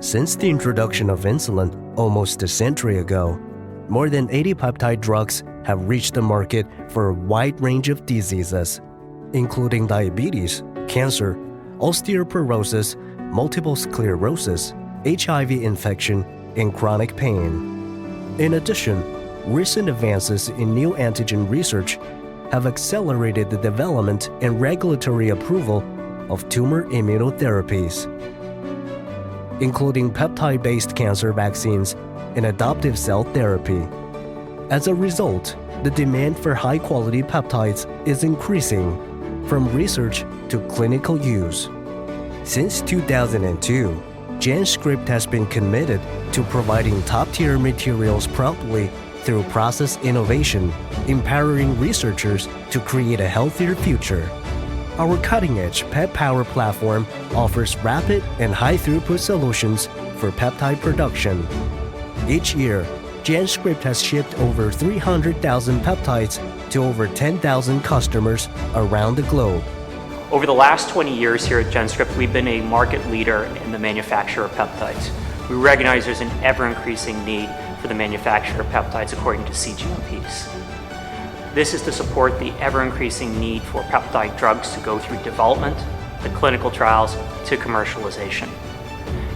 Since the introduction of insulin almost a century ago, more than 80 peptide drugs have reached the market for a wide range of diseases, including diabetes, cancer, osteoporosis, multiple sclerosis, HIV infection, and chronic pain. In addition, recent advances in neoantigen research have accelerated the development and regulatory approval of tumor immunotherapies, including peptide-based cancer vaccines and adoptive cell therapy. As a result, the demand for high-quality peptides is increasing from research to clinical use. Since 2002, GenScript has been committed to providing top-tier materials promptly through process innovation, empowering researchers to create a healthier future. Our cutting-edge 𝗽𝗵𝗿𝗀 platform offers rapid and high-throughput solutions for peptide production. Each year, GenScript has shipped over 300,000 peptides to over 10,000 customers around the globe. Over the last 20 years here at GenScript, we've been a market leader in the manufacture of peptides. We recognize there's an ever-increasing need for the manufacture of peptides according to cGMPs. This is to support the ever-increasing need for peptide drugs to go through development, to clinical trials, to commercialization.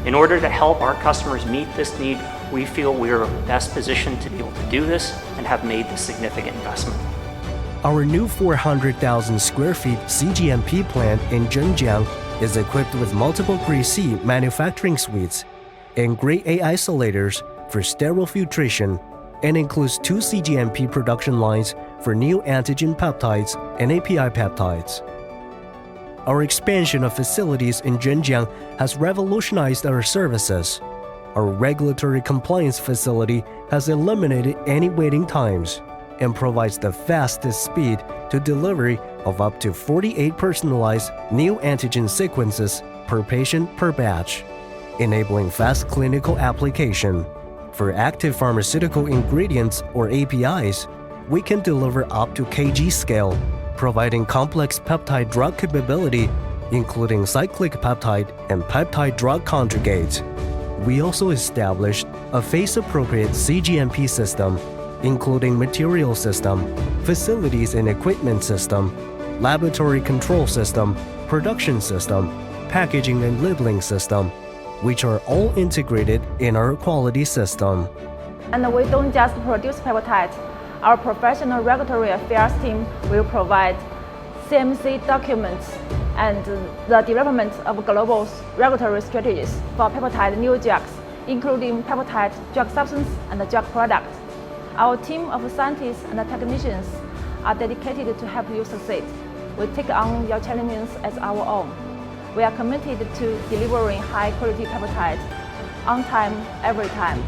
In order to help our customers meet this need, we feel we are best positioned to be able to do this and have made this significant investment. Our new 400,000 square feet cGMP plant in Zhenjiang is equipped with multiple Grade C manufacturing suites and Grade A isolators for sterile filtration, and includes 2 cGMP production lines for neoantigen peptides and API peptides. Our expansion of facilities in Zhenjiang has revolutionized our services. Our regulatory compliance facility has eliminated any waiting times and provides the fastest speed to delivery of up to 48 personalized neoantigen sequences per patient per batch, enabling fast clinical application. For active pharmaceutical ingredients or APIs, we can deliver up to kg scale, providing complex peptide drug capability, including cyclic peptide and peptide drug conjugates. We also established a phase-appropriate cGMP system, including material system, facilities and equipment system, laboratory control system, production system, packaging and labeling system, which are all integrated in our quality system. And we don't just produce peptides. Our professional regulatory affairs team will provide CMC documents and the development of global regulatory strategies for peptide new drugs, including peptide drug substance and drug product. Our team of scientists and technicians are dedicated to help you succeed. We take on your challenges as our own. We are committed to delivering high-quality peptides on time, every time.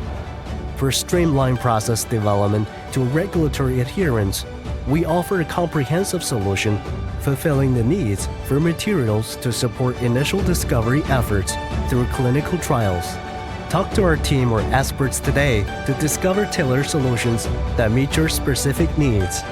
For streamlined process development to regulatory adherence, we offer a comprehensive solution fulfilling the needs for materials to support initial discovery efforts through clinical trials. Talk to our team or experts today to discover tailored solutions that meet your specific needs.